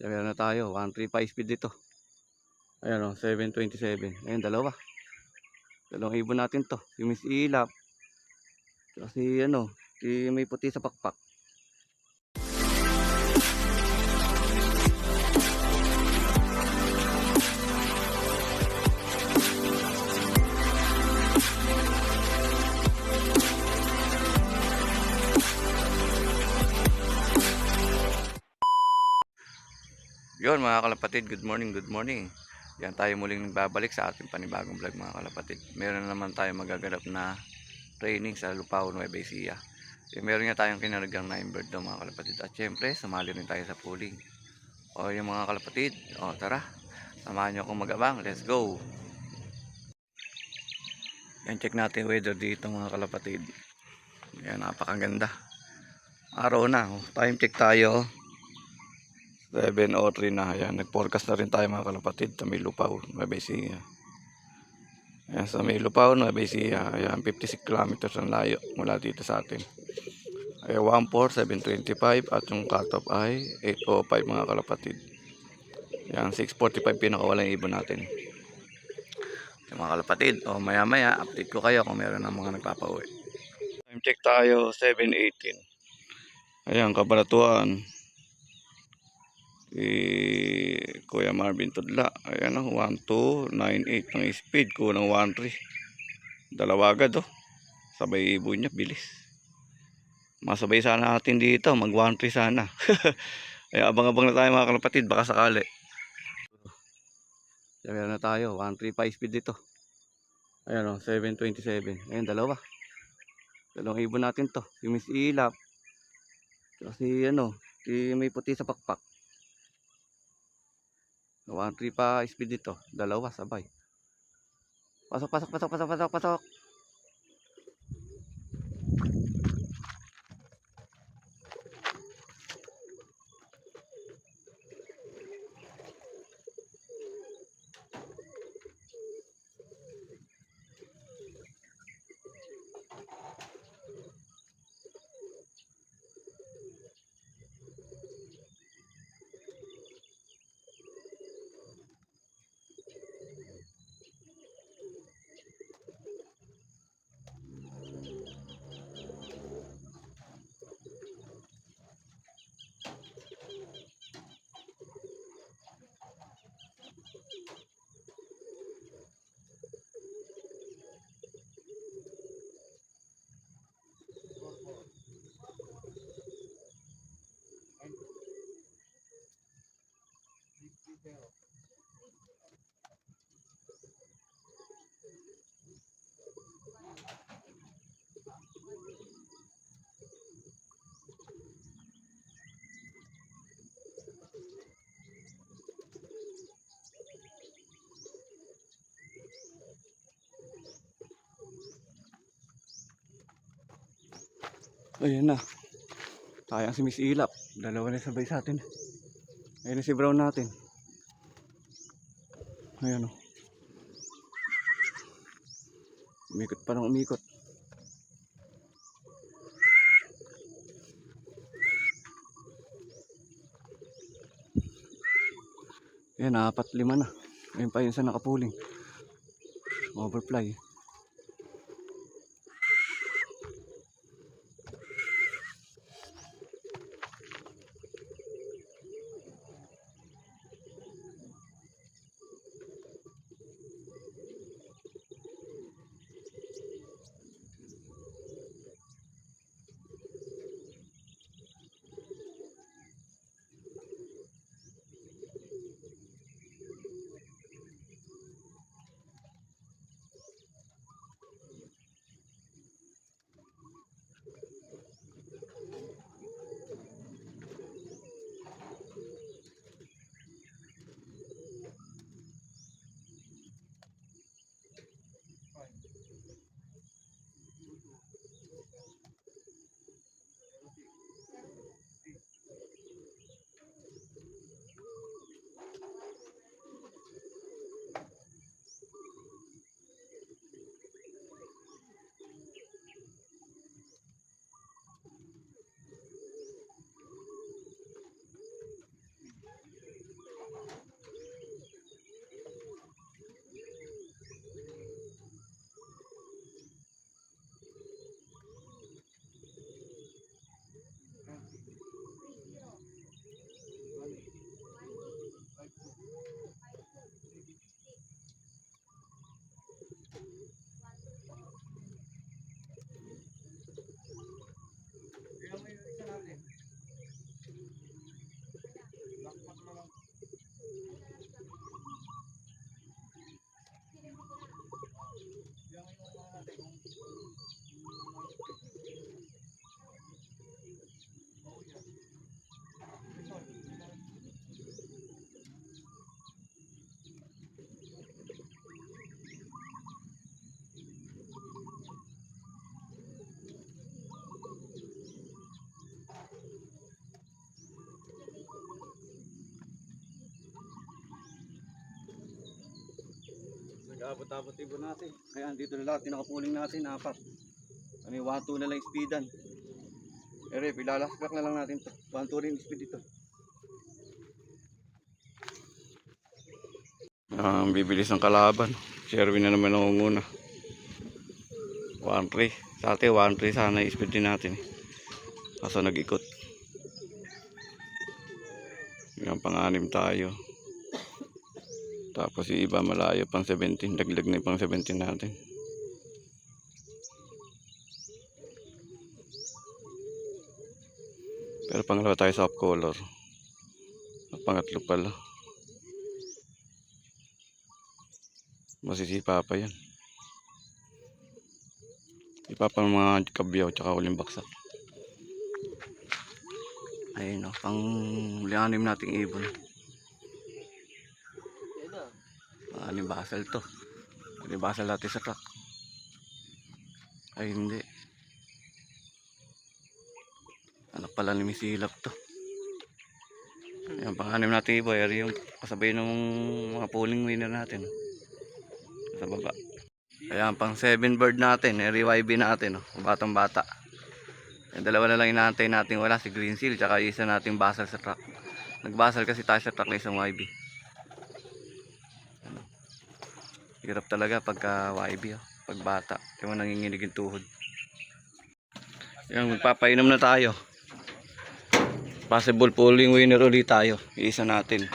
Meron na tayo, 135 speed dito. Ayan o, 727. Ayan, dalawang ibon natin to. Si Miss Ilap, kasi si may puti sa pakpak. Yun mga kalapatid, good morning, good morning. Yan tayo muling nagbabalik sa ating panibagong vlog mga kalapatid. Meron naman tayo magaganap na training sa Lupao, Nueva Ecija. Meron nga tayong kinargang na bird daw mga kalapatid. At syempre, sumali rin tayo sa pooling. O yung mga kalapatid, tara, samahan nyo akong mag-abang, let's go. Yan, check natin weather dito mga kalapatid. Yan, napakaganda. Araw na, time check tayo. 7:03 na. Ayan, nag-forecast na rin tayo mga kalapatid sa may Lupao, Nueva Ecija. Ayan, sa may Lupao, Nueva Ecija. Ayan, 56 kilometers ang layo mula dito sa atin. Ayan, 14725 at yung cutoff ay 805 mga kalapatid. Ayan, 645 pinakawalang ibon natin. Ayan, mga kalapatid, maya maya update ko kayo kung meron ng mga nagpapauwi. Time check tayo, 7:18. Ayan, Kabanatuan. Kuya Marvin Tudla. Ayan o, 1298 ng speed. Kunang 13. Dalawa agad sabay ibon niya, bilis. Masabay sana natin dito, mag 13 sana. Ay, abang-abang na tayo mga kalapatid, baka sakali. Meron na tayo, 135 speed dito. Ayan o, 727. Ayan, dalawang ibon natin to. Si Miss Ilap, kasi si may puti sa pakpak. 13 pa speed dito, dalawa sabay. Pasok, pasok, pasok, pasok, pasok, pasok. Ayan na. Sayang si Miss Ilap. Dalawa na sabay sa atin. Ayan na si Brown natin. Ayan o. Umikot pa ng umikot. Ayan, 4-5 na. Ayan pa yun sa nakapuling. Overfly. Nag-abot-abot ibon natin. Kaya dito na lahat, nakapuling natin, 4. Ano yung 1-2 na lang speedan. Ere, pilalaskak na lang natin to. 1-2 rin speed dito. Ang bibilis ng kalaban. Si Erwin na naman nangunguna. 1-3. Sa atin 1-3 sana i-speed din natin. Kaso nag-ikot. Yung pang-anim tayo. Tapos yung iba malayo pang 17. Dagdag na yung pang 17 natin. Pero pangalawa tayo sa off color. Pangatlo pala. Masisipa pa yan. Ipa pa mga kabyaw tsaka uling baksak. Ayun o, pang lianim nating ibon. Anim basal to. Anim basal natin sa truck. Ay hindi. Anak pala ni Misilap to. Ayan, pang-anim natin ibon. Ay yung kasabay ng mga pulling winner natin. Sa baba. Ayan, pang 7 bird natin. YB natin. Batang bata. Yung dalawa na lang inaantay natin wala. Si Green Seal. Tsaka isa nating basal sa truck. Nagbasal kasi tayo sa truck na isang YB. Hirap talaga pagka YB. Pag bata. Yung nanginginig yung tuhod. Ayan, magpapainom na tayo. Possible pulling winner ulit tayo. Iisa natin.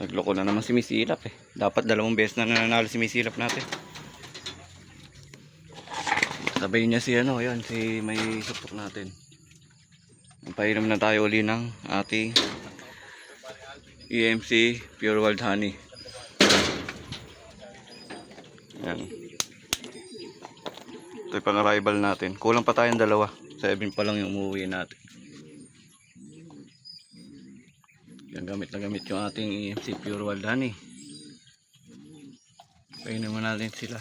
Nagloko na naman si Misilap eh. Dapat 2 beses na nananalo si Misilap natin. Sabay niya si ano, yan, si may supok natin. Painom na tayo uli ng ating EMC Pure Wild Honey. Yan. Ito yung pang-arrival natin. Kulang pa tayong 2. 7 pa lang yung umuwi natin. Yan, gamit na gamit yung ating EMC Pure Wild Honey. Painom natin sila.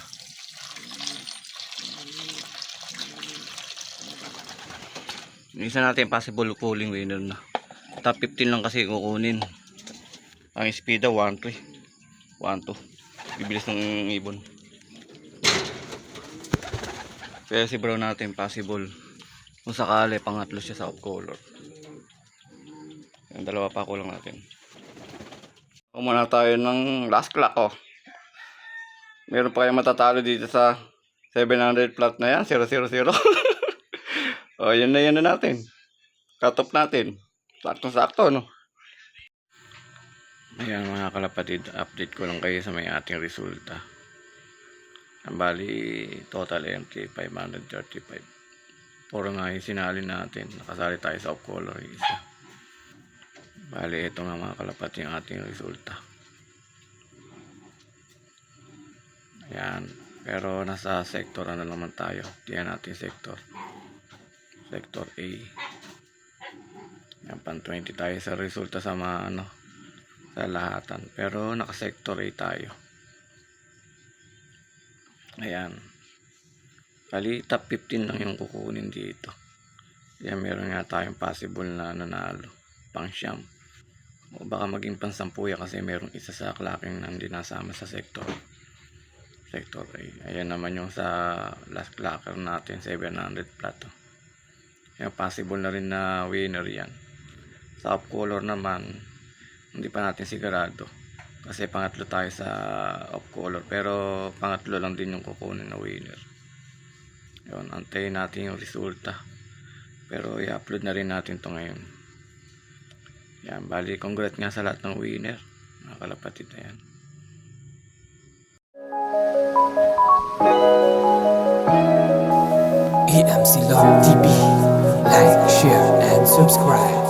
Yung isa natin possible pulling winner na. Top 15 lang kasi kukunin. Ang speed 1-3. 1-2. Bibilis ng ibon. Kaya si bro natin possible. Kung sakali pangatlo siya sa off color. Yung 2 pa kulang natin. Muna tayo ng last clock oh. Meron pa kayong matatalo dito sa 700 flat na yan. 000. O, yan na natin. Cut off natin. Saktong-sakto, no? Ayan mga kalapatid, update ko lang kayo sa may ating resulta. Ang bali, total entry 535. Puro nga yung sinali natin. Nakasali tayo sa off color. Isa. Bali, ito nga mga kalapatid yung ating resulta. Ayan. Pero nasa sector ano naman tayo. Diyan natin sector. Sector A. Yan, pan 20 tayo sa resulta sa mga ano, sa lahatan. Pero naka sector A tayo. Ayan. Kali top 15 lang yung kukunin dito. Yan, meron nga tayong possible na nanalo. Pang siyam. O baka maging pang 10 kasi meron isa sa clacking na hindi nasama sa sector. Sector A. Ayan naman yung sa last clacker natin, 700 flat. Yung possible na rin na winner yan. Sa off color naman, hindi pa natin sigurado. Kasi pangatlo tayo sa off color. Pero pangatlo lang din yung kukunin na winner. Yun, antayin natin yung resulta. Pero i-upload na rin natin to ngayon. Yan, bali, congrats nga sa lahat ng winner. Mga kalapatid na yan. EMC Love TV. like, share, and subscribe.